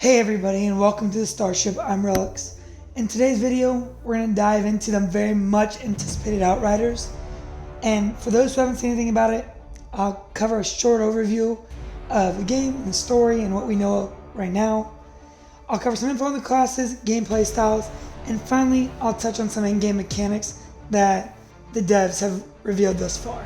Hey everybody, and welcome to the Starship. I'm Relix. In today's video, we're going to dive into the very much anticipated Outriders. And for those who haven't seen anything about it, I'll cover a short overview of the game, the story, and what we know right now. I'll cover some info on the classes, gameplay styles, and finally, I'll touch on some in-game mechanics that the devs have revealed thus far.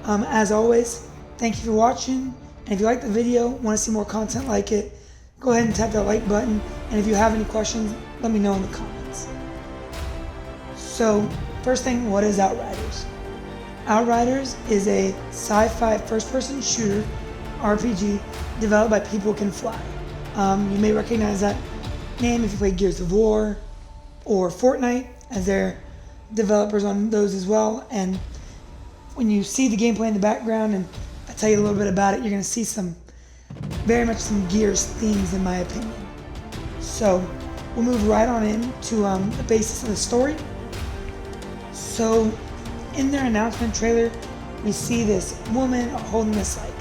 As always, thank you for watching, and if you like the video, want to see more content like it, go ahead and tap that like button, and if you have any questions, let me know in the comments. So, first thing, what is Outriders? Outriders is a sci-fi first-person shooter RPG developed by People Can Fly. You may recognize that name if you play Gears of War or Fortnite, as they're developers on those as well. And when you see the gameplay in the background, and I tell you a little bit about it, you're going to see very much some Gears themes in my opinion. So we'll move right on into the basis of the story. So in their announcement trailer, we see this woman holding this like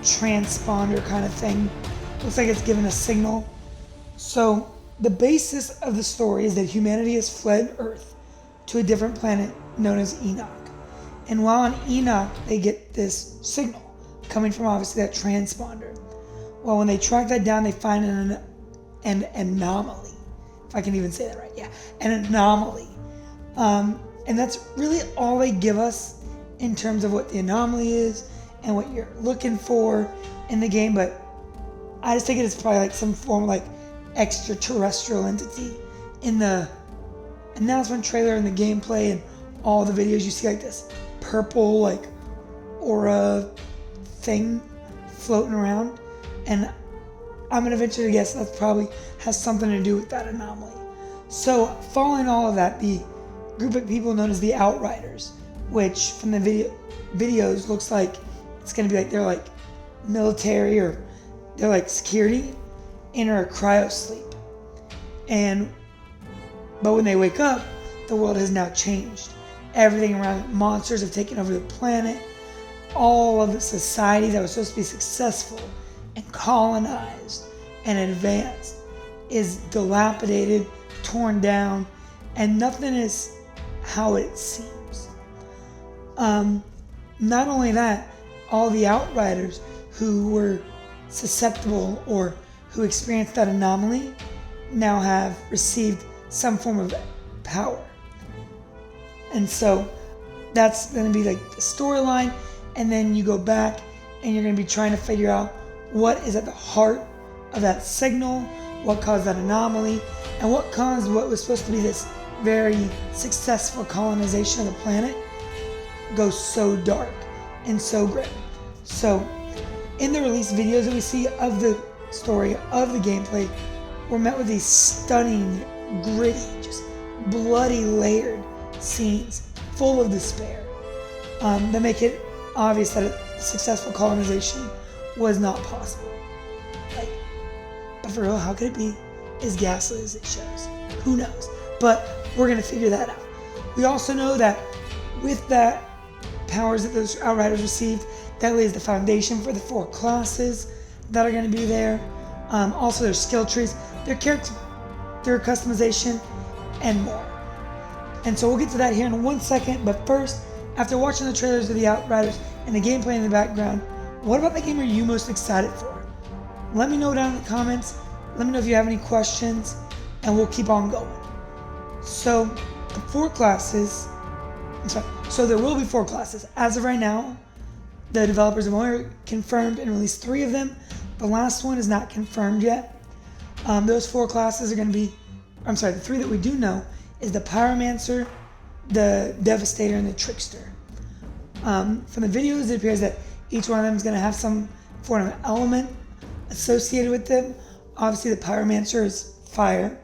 transponder kind of thing. Looks like it's giving a signal. So the basis of the story is that humanity has fled Earth to a different planet known as Enoch. And while on Enoch, they get this signal coming from obviously that transponder. Well, when they track that down, they find an anomaly. If I can even say that right, yeah, an anomaly. And that's really all they give us in terms of what the anomaly is and what you're looking for in the game. But I just think it is probably like some form of like extraterrestrial entity. In the announcement trailer and the gameplay and all the videos, you see like this purple like aura thing floating around. And I'm gonna venture to guess that probably has something to do with that anomaly. So following all of that, the group of people known as the Outriders, which from the videos looks like it's gonna be like they're like military or they're like security, enter a cryo sleep. But when they wake up, the world has now changed. Everything around it, monsters have taken over the planet. All of the society that was supposed to be successful and colonized and advanced is dilapidated, torn down, and nothing is how it seems. Not only that, all the Outriders who were susceptible or who experienced that anomaly now have received some form of power. And so that's going to be like the storyline, and then you go back and you're going to be trying to figure out what is at the heart of that signal, what caused that anomaly, and what caused what was supposed to be this very successful colonization of the planet go so dark and so grim. So in the release videos that we see of the story, of the gameplay, we're met with these stunning, gritty, just bloody, layered scenes full of despair that make it obvious that a successful colonization was not possible. But for real, how could it be as ghastly as it shows? Who knows? But we're gonna figure that out. We also know that with that powers that those Outriders received, that lays the foundation for the 4 classes that are gonna be there. Also their skill trees, their character, their customization, and more. And so we'll get to that here in 1 second, but first, after watching the trailers of the Outriders and the gameplay in the background, what about the game are you most excited for? Let me know down in the comments. Let me know if you have any questions, and we'll keep on going. So, the 4 classes, so there will be 4 classes. As of right now, the developers have only confirmed and released 3 of them. The last one is not confirmed yet. Those 4 classes are going to be, the 3 that we do know is the Pyromancer, the Devastator, and the Trickster. From the videos, it appears that each one of them is going to have some form of element associated with them. Obviously, the Pyromancer is fire,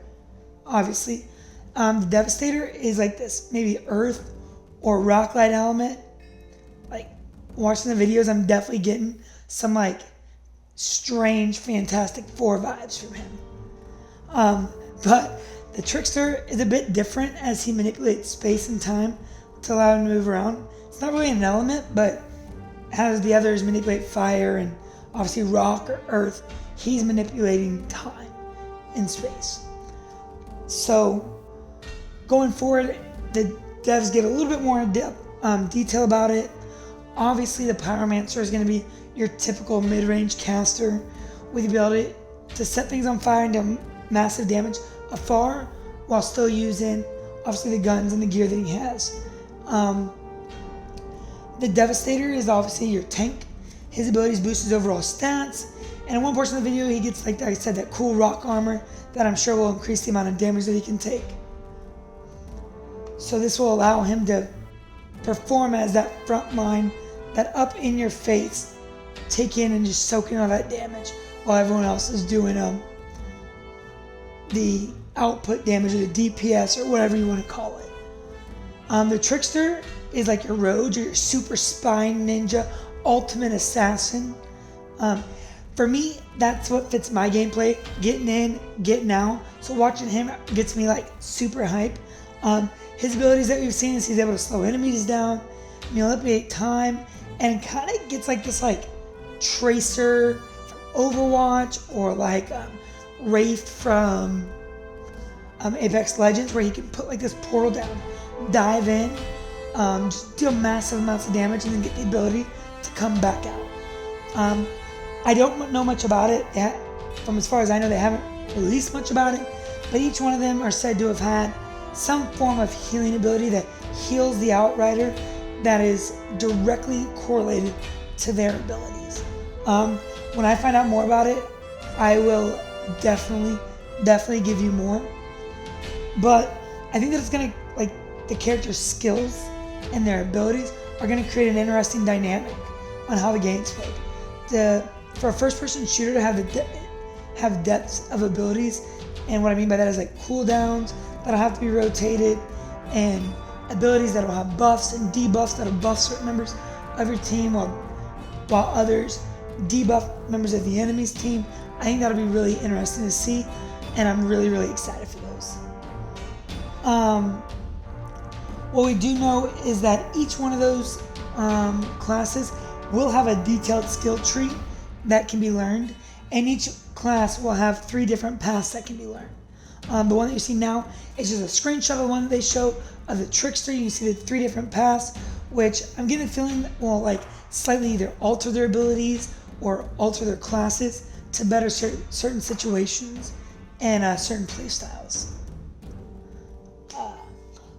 obviously. The Devastator is like this, maybe earth or rock-light element. Like, watching the videos, I'm definitely getting some like strange Fantastic Four vibes from him. But the Trickster is a bit different as he manipulates space and time to allow him to move around. It's not really an element, but as the others manipulate fire and obviously rock or earth, he's manipulating time. in space. So going forward, the devs give a little bit more detail about it. Obviously, the Pyromancer is going to be your typical mid-range caster with the ability to set things on fire and do massive damage afar while still using, obviously, the guns and the gear that he has. The Devastator is obviously your tank. His abilities boost his overall stats. And in one portion of the video, he gets, like I said, that cool rock armor that I'm sure will increase the amount of damage that he can take. So this will allow him to perform as that front line, that up in your face, take in and just soak in all that damage while everyone else is doing the output damage or the DPS or whatever you want to call it. The Trickster is like your rogue or your super spy ninja, ultimate assassin. For me, that's what fits my gameplay, getting in, getting out. So watching him gets me like super hype. His abilities that we've seen is he's able to slow enemies down, manipulate time, and kind of gets like this like Tracer from Overwatch or like Wraith from Apex Legends, where he can put like this portal down, dive in, just deal massive amounts of damage and then get the ability to come back out. I don't know much about it. From as far as I know, they haven't released much about it, but each one of them are said to have had some form of healing ability that heals the Outrider that is directly correlated to their abilities. When I find out more about it, I will definitely give you more. But I think that it's gonna, like, the character's skills and their abilities are gonna create an interesting dynamic on how the game's played. For a first-person shooter to have depths of abilities, and what I mean by that is like cooldowns that'll have to be rotated, and abilities that'll have buffs and debuffs that'll buff certain members of your team while others debuff members of the enemy's team. I think that'll be really interesting to see, and I'm really excited for those. What we do know is that each one of those classes will have a detailed skill tree that can be learned, and each class will have 3 different paths that can be learned. The one that you see now is just a screenshot of the one that they show of the Trickster. You can see the 3 different paths, which I'm getting a feeling will like slightly either alter their abilities or alter their classes to better certain situations and certain playstyles.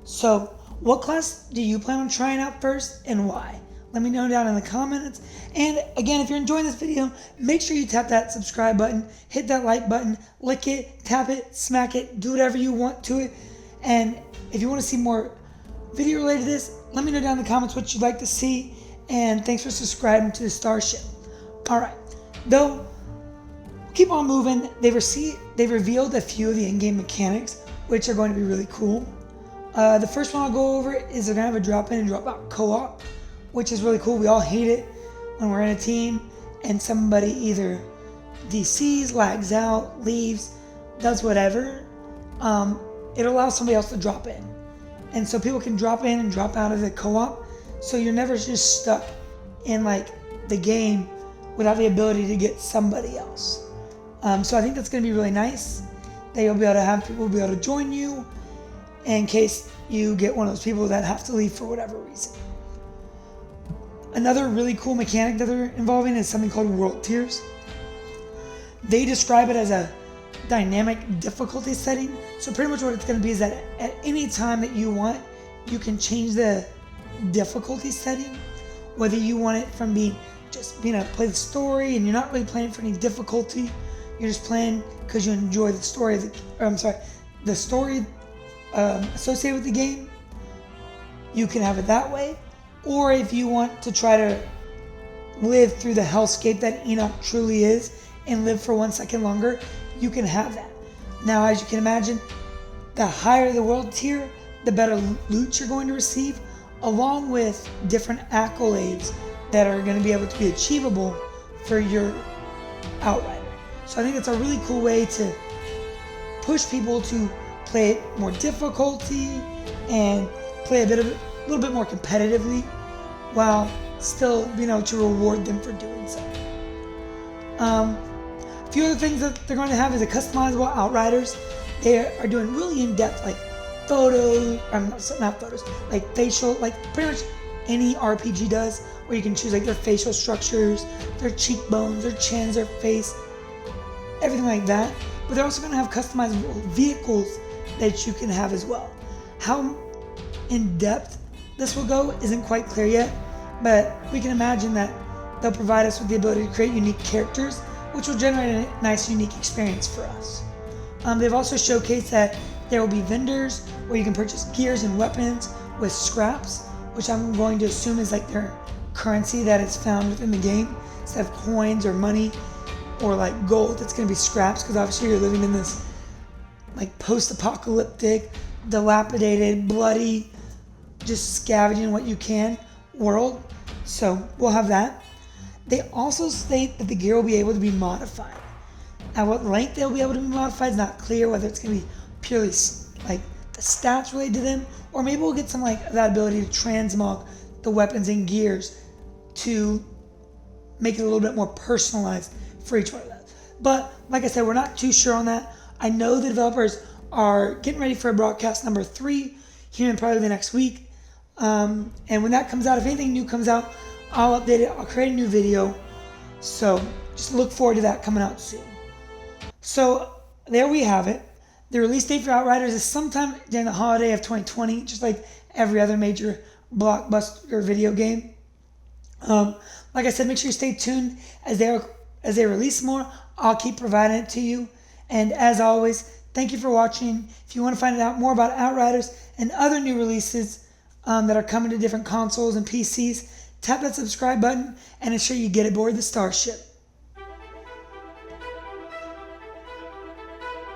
So what class do you plan on trying out first and why? Let me know down in the comments. And again, if you're enjoying this video, make sure you tap that subscribe button, hit that like button, lick it, tap it, smack it, do whatever you want to it. And if you want to see more video related to this, let me know down in the comments what you'd like to see. And thanks for subscribing to the Starship. Alright, though, keep on moving. They've revealed a few of the in-game mechanics, which are going to be really cool. The first one I'll go over is they're going to have a drop-in and drop-out co-op, which is really cool. We all hate it when we're in a team and somebody either DCs, lags out, leaves, does whatever. It allows somebody else to drop in. And so people can drop in and drop out of the co-op, so you're never just stuck in like the game without the ability to get somebody else. So I think that's going to be really nice that you'll be able to have people be able to join you in case you get one of those people that have to leave for whatever reason. Another really cool mechanic that they're involving is something called world tiers. They describe it as a dynamic difficulty setting. So pretty much what it's going to be is that at any time that you want, you can change the difficulty setting. Whether you want it from being to play the story and you're not really playing for any difficulty, you're just playing because you enjoy the story the story associated with the game, you can have it that way. Or if you want to try to live through the hellscape that Enoch truly is and live for 1 second longer, you can have that. Now, as you can imagine, the higher the world tier, the better loot you're going to receive, along with different accolades that are going to be able to be achievable for your Outrider. So I think it's a really cool way to push people to play it more difficulty and play a little bit more competitively while still being able to reward them for doing so. A few other things that they're going to have is a customizable Outriders. They are doing really in-depth, like photos, not photos, like facial, like pretty much any RPG does, where you can choose like their facial structures, their cheekbones, their chins, their face, everything like that. But they're also going to have customizable vehicles that you can have as well. How in depth this will go isn't quite clear yet, but we can imagine that they'll provide us with the ability to create unique characters, which will generate a nice unique experience for us. They've also showcased that there will be vendors where you can purchase gears and weapons with scraps, which I'm going to assume is like their currency that is found within the game. Instead of coins or money or like gold, it's going to be scraps, because obviously you're living in this like post-apocalyptic, dilapidated, bloody, just scavenging what you can world. So we'll have that. They also state that the gear will be able to be modified. At what length they'll be able to be modified is not clear, whether it's going to be purely like the stats related to them, or maybe we'll get some like that ability to transmog the weapons and gears to make it a little bit more personalized for each one of those. But like I said, we're not too sure on that. I know the developers are getting ready for a broadcast number 3 here in probably the next week. And when that comes out, if anything new comes out, I'll update it. I'll create a new video. So just look forward to that coming out soon. So there we have it. The release date for Outriders is sometime during the holiday of 2020, just like every other major blockbuster video game. Like I said, make sure you stay tuned as they release more. I'll keep providing it to you. And as always, thank you for watching. If you want to find out more about Outriders and other new releases that are coming to different consoles and PCs, tap that subscribe button and ensure you get aboard the Starship.